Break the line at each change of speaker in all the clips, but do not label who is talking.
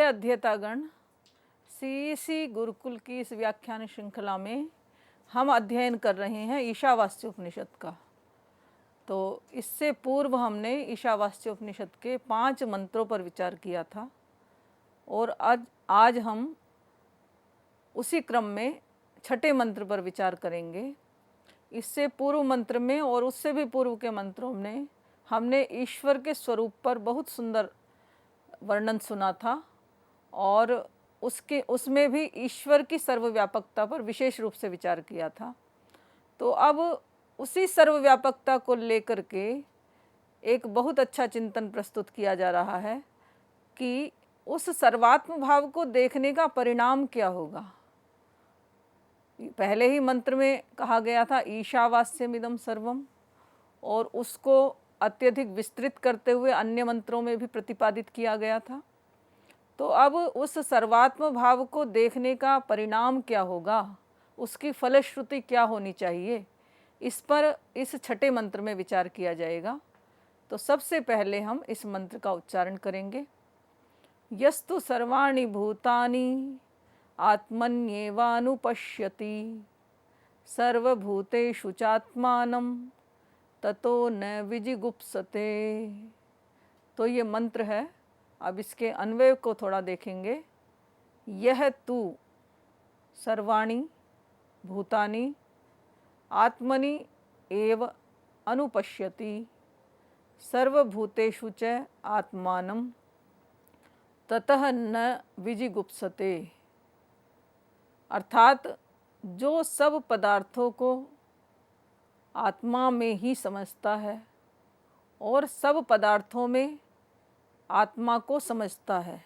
अध्येतागण, CEC Gurukul की इस व्याख्यान श्रृंखला में हम अध्ययन कर रहे हैं ईशावास्य उपनिषद का। तो इससे पूर्व हमने ईशावास्य उपनिषद के 5 मंत्रों पर विचार किया था और आज हम उसी क्रम में छठे मंत्र पर विचार करेंगे। इससे पूर्व मंत्र में और उससे भी पूर्व के मंत्रों में हमने ईश्वर के स्वरूप पर बहुत सुंदर वर्णन सुना था और उसमें भी ईश्वर की सर्वव्यापकता पर विशेष रूप से विचार किया था। तो अब उसी सर्वव्यापकता को लेकर के एक बहुत अच्छा चिंतन प्रस्तुत किया जा रहा है कि उस सर्वात्म भाव को देखने का परिणाम क्या होगा। पहले ही मंत्र में कहा गया था ईशावास्यमिदं सर्वम, और उसको अत्यधिक विस्तृत करते हुए अन्य मंत्रों में भी प्रतिपादित किया गया था। तो अब उस सर्वात्म भाव को देखने का परिणाम क्या होगा, उसकी फलश्रुति क्या होनी चाहिए, इस पर इस छठे मंत्र में विचार किया जाएगा। तो सबसे पहले हम इस मंत्र का उच्चारण करेंगे। यस्तु सर्वाणि भूतानि आत्मन्येवानुपश्यति सर्वभूतेषु चात्मानं ततो न विजिगुप्सते। तो ये मंत्र है। अब इसके अन्वय को थोड़ा देखेंगे। यह तू सर्वाणि भूतानि आत्मनि एव अनुपश्यति सर्वभूतेषु च आत्मानं ततः न विजिगुप्सते। अर्थात जो सब पदार्थों को आत्मा में ही समझता है और सब पदार्थों में आत्मा को समझता है,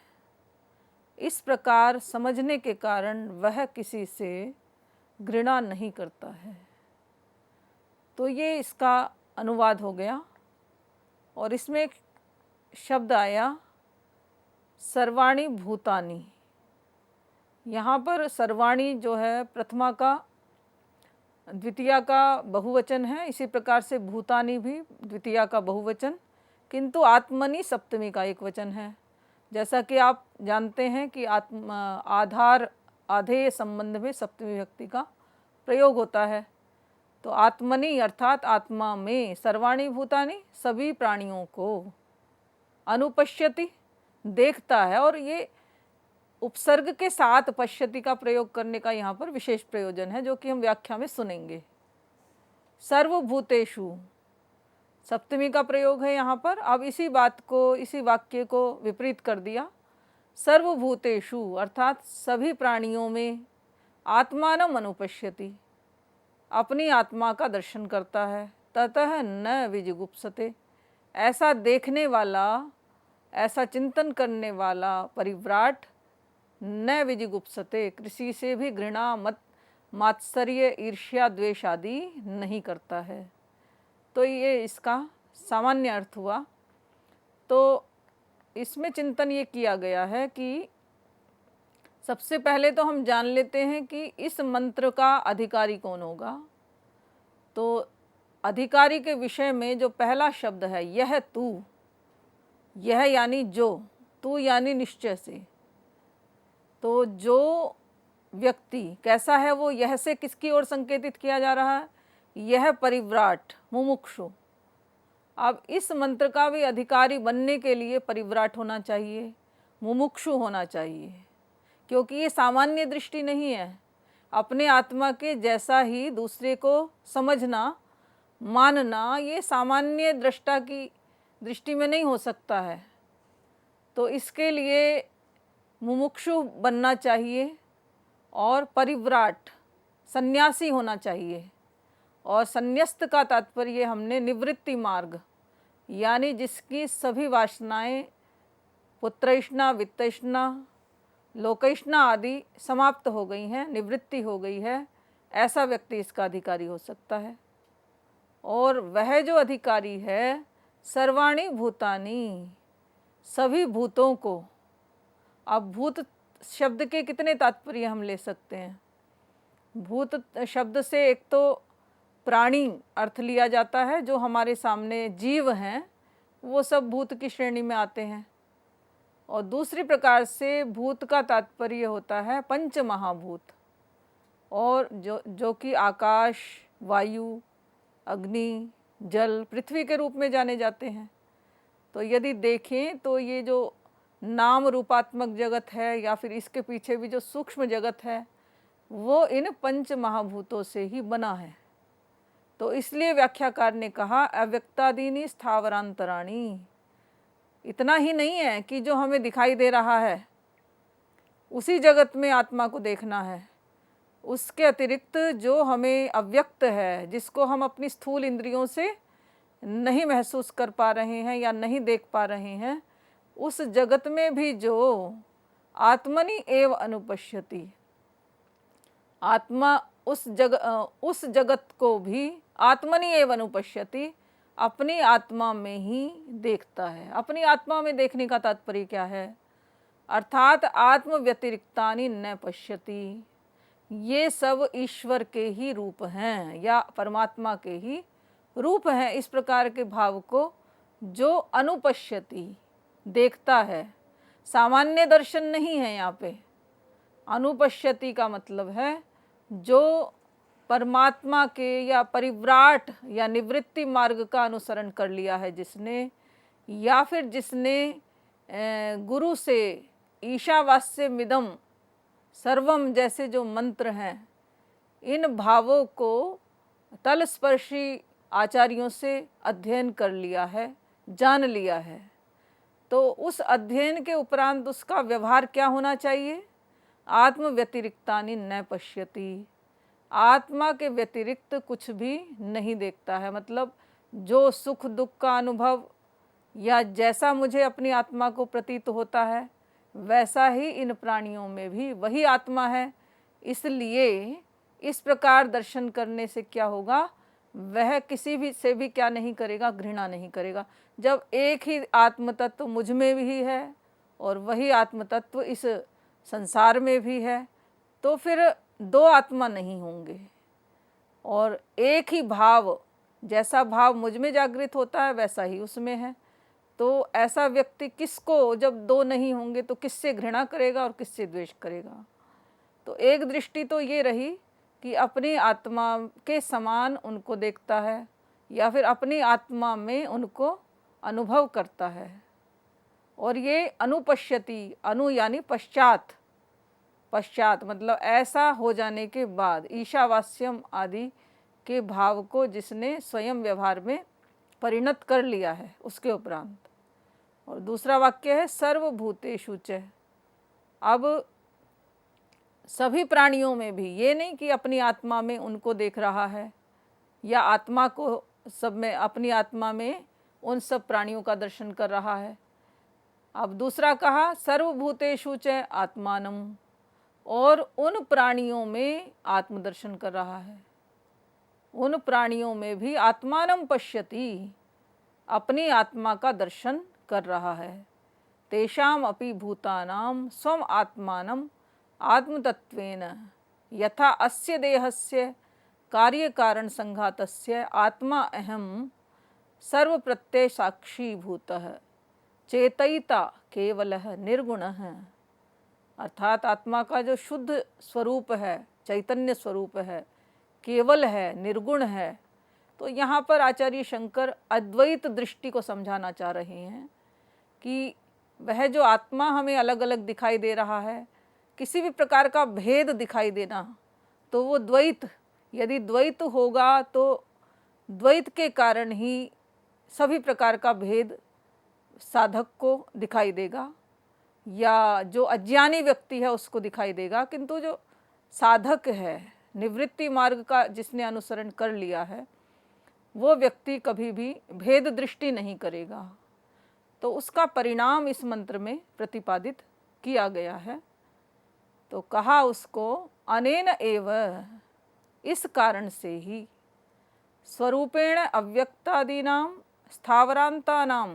इस प्रकार समझने के कारण वह किसी से घृणा नहीं करता है। तो ये इसका अनुवाद हो गया। और इसमें एक शब्द आया सर्वाणि भूतानि। यहाँ पर सर्वाणि जो है प्रथमा का द्वितीया का बहुवचन है, इसी प्रकार से भूतानि भी द्वितीया का बहुवचन, किंतु आत्मनि सप्तमी का एक वचन है। जैसा कि आप जानते हैं कि आधार आधेय संबंध में सप्तमी विभक्ति का प्रयोग होता है। तो आत्मनि अर्थात आत्मा में, सर्वाणि भूतानि सभी प्राणियों को, अनुपश्यति देखता है। और ये उपसर्ग के साथ पश्यति का प्रयोग करने का यहाँ पर विशेष प्रयोजन है, जो कि हम व्याख्या में सुनेंगे। सर्वभूतेषु सप्तमी का प्रयोग है यहाँ पर। अब इसी बात को, इसी वाक्य को विपरीत कर दिया। सर्वभूतेषु अर्थात सभी प्राणियों में, आत्मानं अनुपश्यति अपनी आत्मा का दर्शन करता है, ततः न विजिगुप्सते ऐसा देखने वाला, ऐसा चिंतन करने वाला परिव्राट न विजिगुप्सते किसी से भी घृणा मात्सर्य ईर्ष्या द्वेष आदि नहीं करता है। तो ये इसका सामान्य अर्थ हुआ। तो इसमें चिंतन ये किया गया है कि सबसे पहले तो हम जान लेते हैं कि इस मंत्र का अधिकारी कौन होगा। तो अधिकारी के विषय में जो पहला शब्द है यह तू, यह यानी जो, तू यानी निश्चय से। तो जो व्यक्ति कैसा है, वो यह से किसकी ओर संकेतित किया जा रहा है, यह परिव्राट मुमुक्षु। अब इस मंत्र का भी अधिकारी बनने के लिए परिव्राट होना चाहिए, मुमुक्षु होना चाहिए, क्योंकि ये सामान्य दृष्टि नहीं है। अपने आत्मा के जैसा ही दूसरे को समझना, मानना, ये सामान्य दृष्टा की दृष्टि में नहीं हो सकता है। तो इसके लिए मुमुक्षु बनना चाहिए और परिव्राट सन्यासी होना चाहिए। और संन्यस्त का तात्पर्य हमने निवृत्ति मार्ग, यानी जिसकी सभी वासनाएं पुत्रैष्णा, वित्तैष्णा, लोकैष्णा आदि समाप्त हो गई हैं, निवृत्ति हो गई है, ऐसा व्यक्ति इसका अधिकारी हो सकता है। और वह जो अधिकारी है सर्वाणि भूतानि सभी भूतों को। अब भूत शब्द के कितने तात्पर्य हम ले सकते हैं। भूत शब्द से एक तो प्राणी अर्थ लिया जाता है, जो हमारे सामने जीव हैं वो सब भूत की श्रेणी में आते हैं। और दूसरी प्रकार से भूत का तात्पर्य होता है पंच महाभूत, और जो कि आकाश, वायु, अग्नि, जल, पृथ्वी के रूप में जाने जाते हैं। तो यदि देखें तो ये जो नाम रूपात्मक जगत है या फिर इसके पीछे भी जो सूक्ष्म जगत है वो इन पंच महाभूतों से ही बना है। तो इसलिए व्याख्याकार ने कहा अव्यक्तादीनि स्थावरांतराणी। इतना ही नहीं है कि जो हमें दिखाई दे रहा है उसी जगत में आत्मा को देखना है, उसके अतिरिक्त जो हमें अव्यक्त है, जिसको हम अपनी स्थूल इंद्रियों से नहीं महसूस कर पा रहे हैं या नहीं देख पा रहे हैं, उस जगत में भी जो आत्मनि एव अनुपश्यति, आत्मा उस जगत को भी आत्मनि एव अनुपश्यति, अपनी आत्मा में ही देखता है। अपनी आत्मा में देखने का तात्पर्य क्या है? अर्थात आत्म व्यतिरिक्तानि न पश्यति। ये सब ईश्वर के ही रूप हैं या परमात्मा के ही रूप हैं। इस प्रकार के भाव को जो अनुपश्यति, देखता है, सामान्य दर्शन नहीं है यहाँ पे। अनुपश्यति का मतलब है जो परमात्मा के या परिव्राट या निवृत्ति मार्ग का अनुसरण कर लिया है जिसने, या फिर जिसने गुरु से ईशावास्यमिदं सर्वम जैसे जो मंत्र हैं, इन भावों को तलस्पर्शी आचार्यों से अध्ययन कर लिया है, जान लिया है। तो उस अध्ययन के उपरांत उसका व्यवहार क्या होना चाहिए? आत्म व्यतिरिक्तानि न पश्यति। आत्मा के व्यतिरिक्त कुछ भी नहीं देखता है। मतलब जो सुख दुख का अनुभव या जैसा मुझे अपनी आत्मा को प्रतीत होता है वैसा ही इन प्राणियों में भी वही आत्मा है। इसलिए इस प्रकार दर्शन करने से क्या होगा? वह किसी भी से भी क्या नहीं करेगा? घृणा नहीं करेगा। जब एक ही आत्म तत्व मुझ में भी है और वही आत्म तत्व इस संसार में भी है, तो फिर दो आत्मा नहीं होंगे। और एक ही भाव, जैसा भाव मुझ में जागृत होता है वैसा ही उसमें है। तो ऐसा व्यक्ति किसको, जब दो नहीं होंगे तो किससे घृणा करेगा और किससे द्वेष करेगा? तो एक दृष्टि तो ये रही कि अपनी आत्मा के समान उनको देखता है या फिर अपनी आत्मा में उनको अनुभव करता है। और ये अनुपश्यति, अनु यानी पश्चात, पश्चात मतलब ऐसा हो जाने के बाद, ईशावास्यम आदि के भाव को जिसने स्वयं व्यवहार में परिणत कर लिया है उसके उपरांत। और दूसरा वाक्य है सर्वभूतेषु च। अब सभी प्राणियों में भी, ये नहीं कि अपनी आत्मा में उनको देख रहा है या आत्मा को सब में, अपनी आत्मा में उन सब प्राणियों का दर्शन कर रहा है। अब दूसरा कहा सर्वभूतेषु च आत्मानम, और उन प्राणियों में आत्मदर्शन कर रहा है। उन प्राणियों में भी आत्मानम पश्यति, अपनी आत्मा का दर्शन कर रहा है। तेषाम अपि भूतानाम स्वम आत्मानम आत्मतत्वेन यथा अस्य देहस्य कार्य कारण संघातस्य आत्मा अहम सर्व प्रत्यय साक्षी भूतः चेतयिता केवलः निर्गुणः। अर्थात आत्मा का जो शुद्ध स्वरूप है, चैतन्य स्वरूप है, केवल है, निर्गुण है। तो यहाँ पर आचार्य शंकर अद्वैत दृष्टि को समझाना चाह रहे हैं कि वह जो आत्मा हमें अलग अलग दिखाई दे रहा है, किसी भी प्रकार का भेद दिखाई देना, तो वो द्वैत, यदि द्वैत होगा तो द्वैत के कारण ही सभी प्रकार का भेद साधक को दिखाई देगा या जो अज्ञानी व्यक्ति है उसको दिखाई देगा। किंतु जो साधक है, निवृत्ति मार्ग का जिसने अनुसरण कर लिया है, वो व्यक्ति कभी भी भेद दृष्टि नहीं करेगा। तो उसका परिणाम इस मंत्र में प्रतिपादित किया गया है। तो कहा उसको अनेन एव, इस कारण से ही स्वरूपेण अव्यक्तादीनां स्थावरांतानां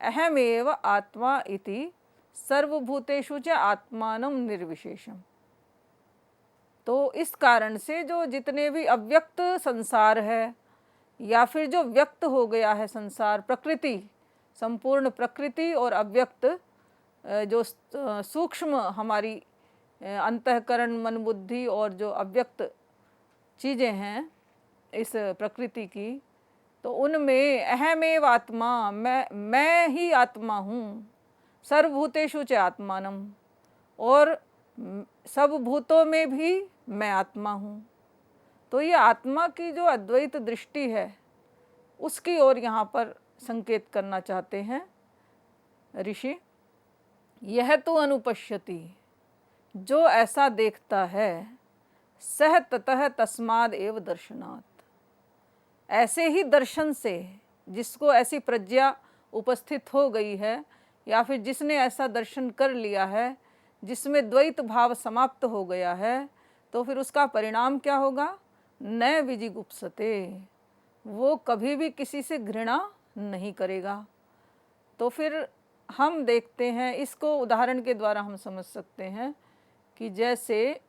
अहमेव आत्मा इति सर्वभूतेषु च आत्मानं निर्विशेषम। तो इस कारण से जो जितने भी अव्यक्त संसार है या फिर जो व्यक्त हो गया है संसार, प्रकृति, संपूर्ण प्रकृति और अव्यक्त, जो सूक्ष्म हमारी अंतःकरण, मन, बुद्धि और जो अव्यक्त चीज़ें हैं इस प्रकृति की, तो उनमें अहमेव आत्मा, मैं ही आत्मा हूँ। सर्वभूतेषु च आत्मानम, और सब भूतों में भी मैं आत्मा हूँ। तो ये आत्मा की जो अद्वैत दृष्टि है उसकी ओर यहाँ पर संकेत करना चाहते हैं ऋषि। यह तो अनुपश्यति, जो ऐसा देखता है, सह ततः तस्माद एव दर्शनात्, ऐसे ही दर्शन से, जिसको ऐसी प्रज्ञा उपस्थित हो गई है या फिर जिसने ऐसा दर्शन कर लिया है जिसमें द्वैत भाव समाप्त हो गया है, तो फिर उसका परिणाम क्या होगा? न विजिगुप्सते, वो कभी भी किसी से घृणा नहीं करेगा। तो फिर हम देखते हैं, इसको उदाहरण के द्वारा हम समझ सकते हैं कि जैसे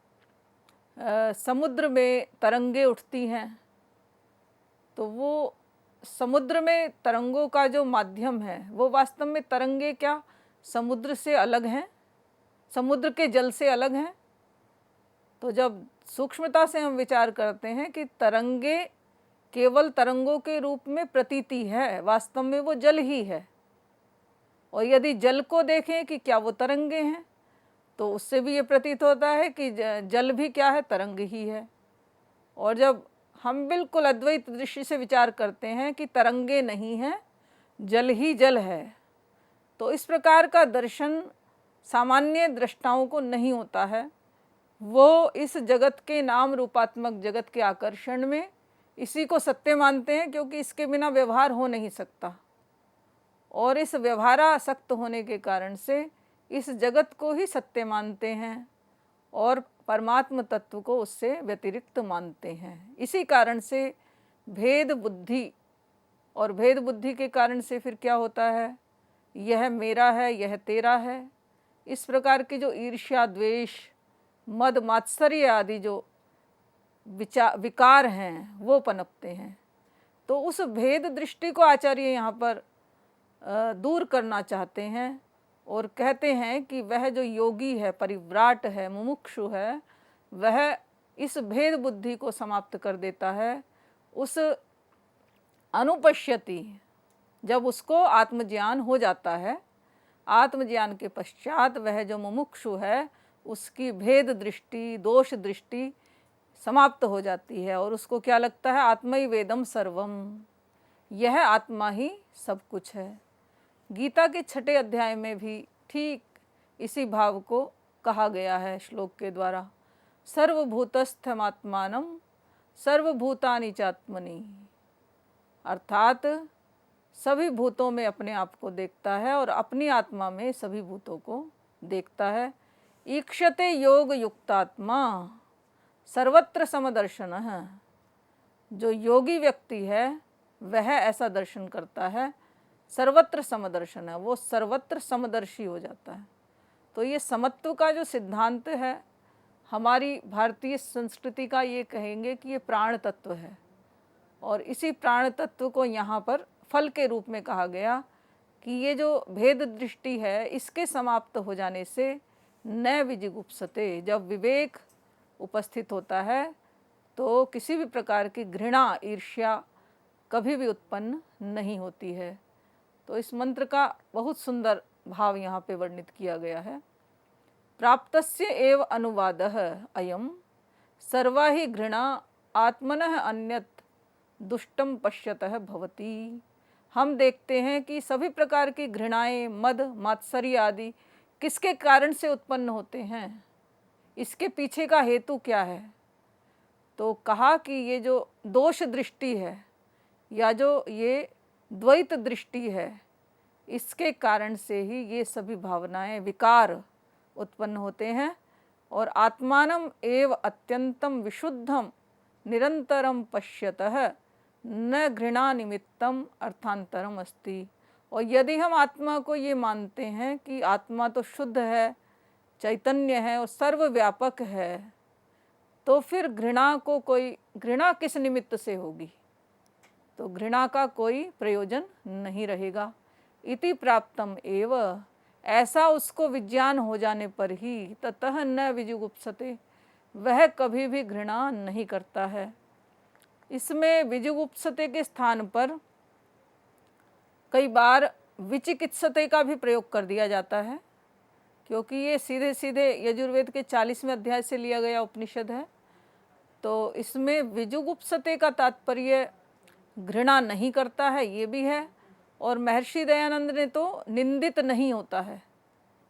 समुद्र में तरंगे उठती हैं, तो वो समुद्र में तरंगों का जो माध्यम है वो वास्तव में तरंगे क्या समुद्र से अलग हैं, समुद्र के जल से अलग हैं। तो जब सूक्ष्मता से हम विचार करते हैं कि तरंगे केवल तरंगों के रूप में प्रतीति है, वास्तव में वो जल ही है। और यदि जल को देखें कि क्या वो तरंगे हैं, तो उससे भी ये प्रतीत होता है कि जल भी क्या है? तरंग ही है। और जब हम बिल्कुल अद्वैत दृष्टि से विचार करते हैं कि तरंगे नहीं हैं, जल ही जल है, तो इस प्रकार का दर्शन सामान्य दृष्टाओं को नहीं होता है। वो इस जगत के नाम रूपात्मक जगत के आकर्षण में इसी को सत्य मानते हैं, क्योंकि इसके बिना व्यवहार हो नहीं सकता। और इस व्यवहारासक्त होने के कारण से इस जगत को ही सत्य मानते हैं और परमात्म तत्व को उससे व्यतिरिक्त मानते हैं। इसी कारण से भेद बुद्धि, और भेद बुद्धि के कारण से फिर क्या होता है? यह मेरा है, यह तेरा है, इस प्रकार की जो ईर्ष्या, द्वेष, मद, मात्सर्य आदि जो विकार हैं वो पनपते हैं। तो उस भेद दृष्टि को आचार्य यहाँ पर दूर करना चाहते हैं और कहते हैं कि वह जो योगी है, परिव्राट है, मुमुक्षु है, वह इस भेद बुद्धि को समाप्त कर देता है। उस अनुपश्यति, जब उसको आत्मज्ञान हो जाता है, आत्मज्ञान के पश्चात वह जो मुमुक्षु है उसकी भेद दृष्टि, दोष दृष्टि समाप्त हो जाती है और उसको क्या लगता है? आत्मै वेदम सर्वम, यह आत्मा ही सब कुछ है। गीता के 6 अध्याय में भी ठीक इसी भाव को कहा गया है श्लोक के द्वारा। सर्वभूतस्थमात्मानं सर्वभूतानि चात्मनि, अर्थात सभी भूतों में अपने आप को देखता है और अपनी आत्मा में सभी भूतों को देखता है। ईक्षते योग युक्तात्मा सर्वत्र समदर्शनः, जो योगी व्यक्ति है वह ऐसा दर्शन करता है। सर्वत्र समदर्शन है, वो सर्वत्र समदर्शी हो जाता है। तो ये समत्व का जो सिद्धांत है हमारी भारतीय संस्कृति का, ये कहेंगे कि ये प्राण तत्व है। और इसी प्राण तत्व को यहाँ पर फल के रूप में कहा गया कि ये जो भेद दृष्टि है इसके समाप्त हो जाने से न विजिगुप्सते, जब विवेक उपस्थित होता है तो किसी भी प्रकार की घृणा, ईर्ष्या कभी भी उत्पन्न नहीं होती है। तो इस मंत्र का बहुत सुंदर भाव यहाँ पे वर्णित किया गया है। प्राप्तस्य एव अनुवादः अयम सर्वा ही घृणा आत्मनः अन्यत दुष्टम पश्यतः भवति। हम देखते हैं कि सभी प्रकार की घृणाएं, मद, मात्सर्य आदि किसके कारण से उत्पन्न होते हैं, इसके पीछे का हेतु क्या है? तो कहा कि ये जो दोष दृष्टि है या जो ये द्वैत दृष्टि है, इसके कारण से ही ये सभी भावनाएं, विकार उत्पन्न होते हैं। और आत्मानम एव अत्यंतम विशुद्धम निरंतरम पश्यतः न घृणा निमित्तम अर्थांतरम अस्ति। और यदि हम आत्मा को ये मानते हैं कि आत्मा तो शुद्ध है, चैतन्य है और सर्वव्यापक है, तो फिर घृणा किस निमित्त से होगी? तो घृणा का कोई प्रयोजन नहीं रहेगा। इति प्राप्तम एव, ऐसा उसको विज्ञान हो जाने पर ही ततः न विजुगुप्सते, वह कभी भी घृणा नहीं करता है। इसमें विजुगुप्सते के स्थान पर कई बार विचिकित्सते का भी प्रयोग कर दिया जाता है, क्योंकि ये सीधे सीधे यजुर्वेद के 40वें अध्याय से लिया गया उपनिषद है। तो इसमें विजुगुप्सते का तात्पर्य घृणा नहीं करता है, ये भी है। और महर्षि दयानंद ने तो निंदित नहीं होता है,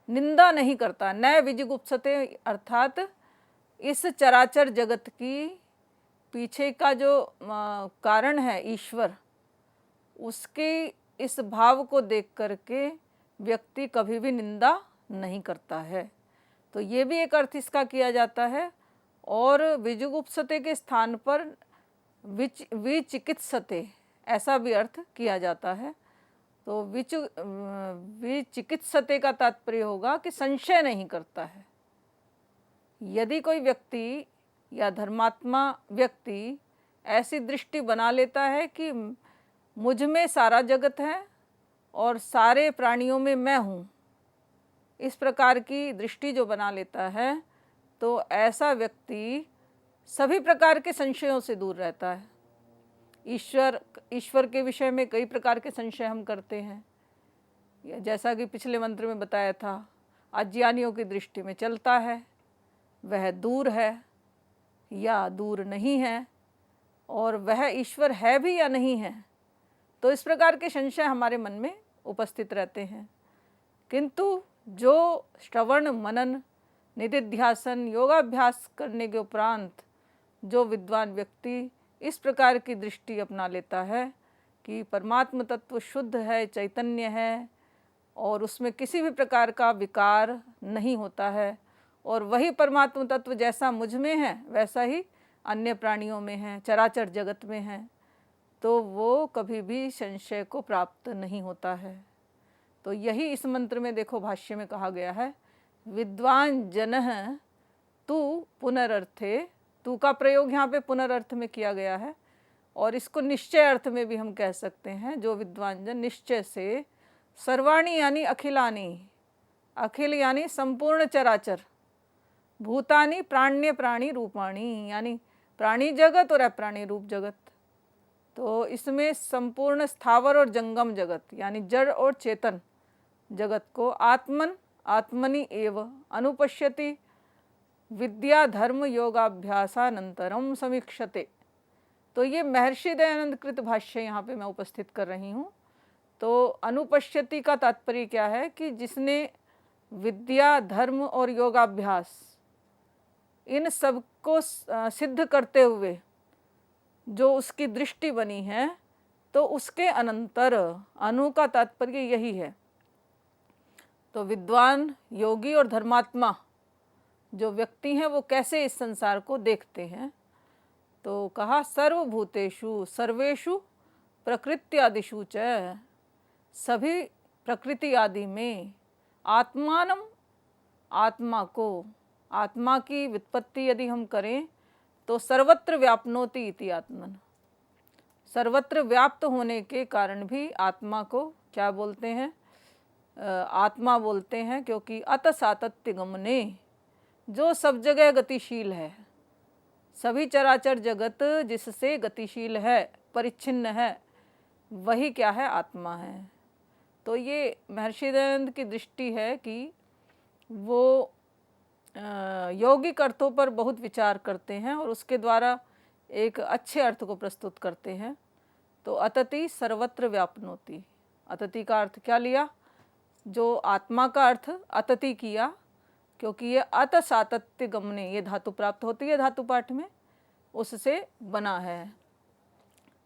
निंदा नहीं करता। न विजुगुप्सते अर्थात इस चराचर जगत की पीछे का जो कारण है ईश्वर, उसके इस भाव को देख करके व्यक्ति कभी भी निंदा नहीं करता है। तो ये भी एक अर्थ इसका किया जाता है। और विजुगुप्सते के स्थान पर विचिकित्सते ऐसा भी अर्थ किया जाता है। तो विचिकित्सते का तात्पर्य होगा कि संशय नहीं करता है। यदि कोई व्यक्ति या धर्मात्मा व्यक्ति ऐसी दृष्टि बना लेता है कि मुझ में सारा जगत है और सारे प्राणियों में मैं हूँ, इस प्रकार की दृष्टि जो बना लेता है, तो ऐसा व्यक्ति सभी प्रकार के संशयों से दूर रहता है। ईश्वर के विषय में कई प्रकार के संशय हम करते हैं, जैसा कि पिछले मंत्र में बताया था, अज्ञानियों की दृष्टि में चलता है, वह दूर है या दूर नहीं है, और वह ईश्वर है भी या नहीं है। तो इस प्रकार के संशय हमारे मन में उपस्थित रहते हैं। किंतु जो श्रवण मनन निधिध्यासन योगाभ्यास करने के उपरांत जो विद्वान व्यक्ति इस प्रकार की दृष्टि अपना लेता है कि परमात्म तत्व शुद्ध है, चैतन्य है, और उसमें किसी भी प्रकार का विकार नहीं होता है, और वही परमात्म तत्व जैसा मुझ में है वैसा ही अन्य प्राणियों में है, चराचर जगत में है, तो वो कभी भी संशय को प्राप्त नहीं होता है। तो यही इस मंत्र में देखो भाष्य में कहा गया है, विद्वान जनः तू पुनरर्थे। तू का प्रयोग यहाँ पे पुनरर्थ में किया गया है, और इसको निश्चय अर्थ में भी हम कह सकते हैं। जो विद्वान जन निश्चय से सर्वाणी यानी अखिलानी, अखिल यानी संपूर्ण चराचर, भूतानि प्राण्य प्राणी रूपाणी यानी प्राणी जगत और अप्राणी रूप जगत। तो इसमें संपूर्ण स्थावर और जंगम जगत यानी जड़ और चेतन जगत को आत्मनि एव अनुपश्यति विद्या धर्म योगाभ्यासानंतरम समीक्षते। तो ये महर्षि दयानंद कृत भाष्य यहाँ पे मैं उपस्थित कर रही हूँ। तो अनुपश्यति का तात्पर्य क्या है कि जिसने विद्या धर्म और योगाभ्यास इन सब को सिद्ध करते हुए जो उसकी दृष्टि बनी है, तो उसके अनंतर अनु का तात्पर्य यही है। तो विद्वान योगी और धर्मात्मा जो व्यक्ति हैं वो कैसे इस संसार को देखते हैं, तो कहा सर्वभूतेषु सर्वेषु प्रकृत्यादिषु च, सभी प्रकृति आदि में आत्मानम आत्मा को, आत्मा की व्युत्पत्ति यदि हम करें तो सर्वत्र व्याप्नोति इति आत्मन, सर्वत्र व्याप्त होने के कारण भी आत्मा को क्या बोलते हैं, आत्मा बोलते हैं, क्योंकि अत सातत्य गमने, जो सब जगह गतिशील है, सभी चराचर जगत जिससे गतिशील है, परिच्छिन्न है, वही क्या है, आत्मा है। तो ये महर्षि दयानंद की दृष्टि है कि वो यौगिक अर्थों पर बहुत विचार करते हैं और उसके द्वारा एक अच्छे अर्थ को प्रस्तुत करते हैं। तो अतति सर्वत्र व्यापनोति, अतति का अर्थ क्या लिया, जो आत्मा का अर्थ अतति किया, क्योंकि ये अत सातत्य गमने ये धातु प्राप्त होती है धातु पाठ में, उससे बना है,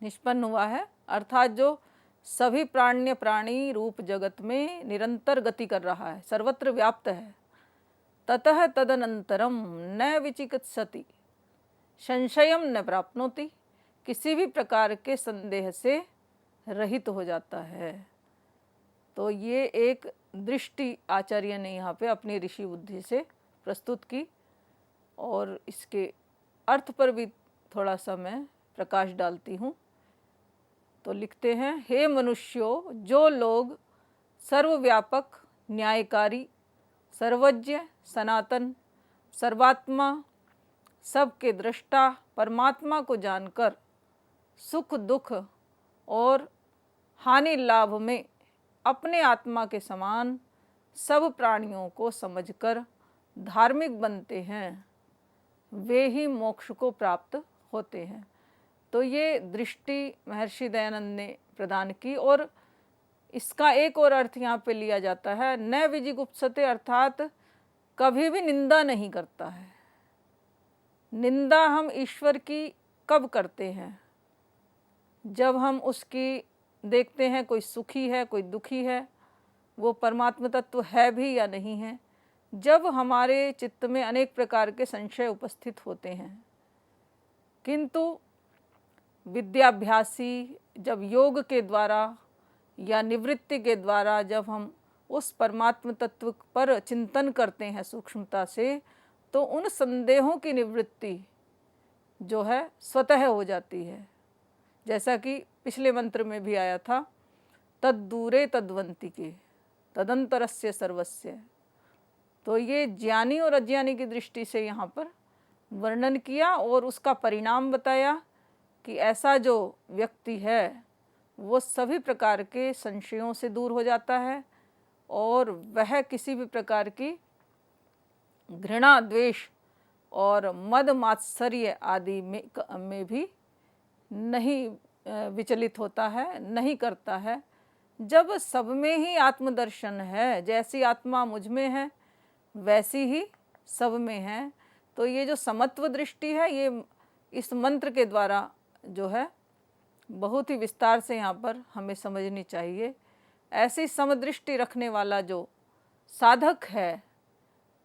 निष्पन्न हुआ है, अर्थात जो सभी प्राण्य प्राणी रूप जगत में निरंतर गति कर रहा है, सर्वत्र व्याप्त है। ततः तदनंतरम न विचिकित्सति संशयम न प्राप्नोति, किसी भी प्रकार के संदेह से रहित हो जाता है। तो ये एक दृष्टि आचार्य ने यहाँ पे अपनी ऋषि बुद्धि से प्रस्तुत की, और इसके अर्थ पर भी थोड़ा सा मैं प्रकाश डालती हूँ। तो लिखते हैं, हे मनुष्यों, जो लोग सर्वव्यापक न्यायकारी, सर्वज्ञ, सनातन, सर्वात्मा, सबके दृष्टा परमात्मा को जानकर सुख दुख और हानि लाभ में अपने आत्मा के समान सब प्राणियों को समझकर धार्मिक बनते हैं, वे ही मोक्ष को प्राप्त होते हैं। तो ये दृष्टि महर्षि दयानंद ने प्रदान की। और इसका एक और अर्थ यहाँ पे लिया जाता है, न विजिगुप्सते, अर्थात कभी भी निंदा नहीं करता है। निंदा हम ईश्वर की कब करते हैं? जब हम उसकी देखते हैं कोई सुखी है, कोई दुखी है, वो परमात्मा तत्व है भी या नहीं है। जब हमारे चित्त में अनेक प्रकार के संशय उपस्थित होते हैं। किंतु विद्याभ्यासी जब योग के द्वारा या निवृत्ति के द्वारा जब हम उस परमात्म तत्व पर चिंतन करते हैं सूक्ष्मता से, तो उन संदेहों की निवृत्ति जो है स्वतः हो जाती है। जैसा कि पिछले मंत्र में भी आया था, तद दूरे तद्वंति के तदंतरस्य सर्वस्य। तो ये ज्ञानी और अज्ञानी की दृष्टि से यहाँ पर वर्णन किया और उसका परिणाम बताया कि ऐसा जो व्यक्ति है वो सभी प्रकार के संशयों से दूर हो जाता है और वह किसी भी प्रकार की घृणा, द्वेष और मद मात्सर्य आदि में भी नहीं विचलित होता है, नहीं करता है। जब सब में ही आत्मदर्शन है, जैसी आत्मा मुझ में है वैसी ही सब में है, तो ये जो समत्व दृष्टि है ये इस मंत्र के द्वारा जो है बहुत ही विस्तार से यहाँ पर हमें समझनी चाहिए। ऐसी समदृष्टि रखने वाला जो साधक है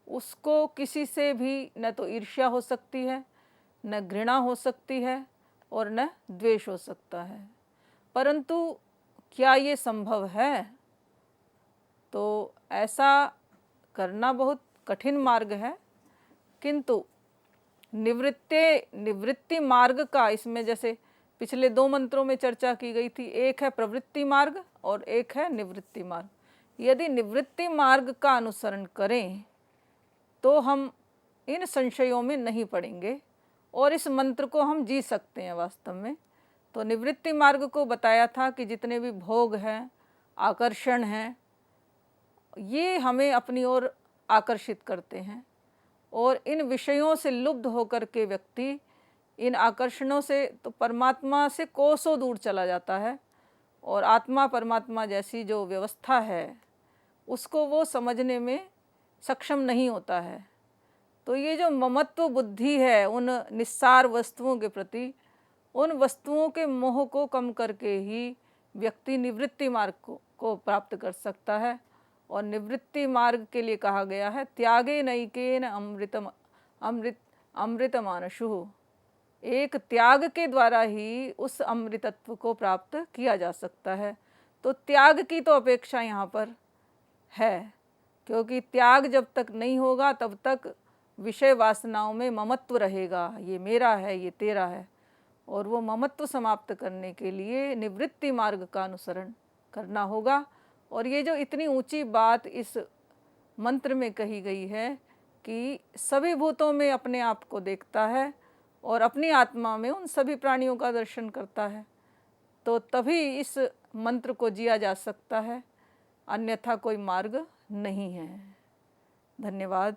उसको किसी से भी न तो ईर्ष्या हो सकती है, न घृणा हो सकती है और न द्वेष हो सकता है। परंतु क्या ये संभव है? तो ऐसा करना बहुत कठिन मार्ग है। किंतु निवृत्ति मार्ग का इसमें जैसे पिछले 2 मंत्रों में चर्चा की गई थी, एक है प्रवृत्ति मार्ग और एक है निवृत्ति मार्ग। यदि निवृत्ति मार्ग का अनुसरण करें तो हम इन संशयों में नहीं पड़ेंगे और इस मंत्र को हम जी सकते हैं वास्तव में। तो निवृत्ति मार्ग को बताया था कि जितने भी भोग हैं, आकर्षण हैं, ये हमें अपनी ओर आकर्षित करते हैं और इन विषयों से लुब्ध होकर के व्यक्ति इन आकर्षणों से तो परमात्मा से कोसों दूर चला जाता है और आत्मा परमात्मा जैसी जो व्यवस्था है उसको वो समझने में सक्षम नहीं होता है। तो ये जो ममत्व बुद्धि है उन निस्सार वस्तुओं के प्रति, उन वस्तुओं के मोह को कम करके ही व्यक्ति निवृत्ति मार्ग को प्राप्त कर सकता है। और निवृत्ति मार्ग के लिए कहा गया है, त्यागे नैकेन अमृतमानशुः। एक त्याग के द्वारा ही उस अमृतत्व को प्राप्त किया जा सकता है। तो त्याग की तो अपेक्षा यहाँ पर है, क्योंकि त्याग जब तक नहीं होगा तब तक विषय वासनाओं में ममत्व रहेगा, ये मेरा है, ये तेरा है। और वो ममत्व समाप्त करने के लिए निवृत्ति मार्ग का अनुसरण करना होगा। और ये जो इतनी ऊंची बात इस मंत्र में कही गई है कि सभी भूतों में अपने आप को देखता है और अपनी आत्मा में उन सभी प्राणियों का दर्शन करता है, तो तभी इस मंत्र को जिया जा सकता है, अन्यथा कोई मार्ग नहीं है। धन्यवाद।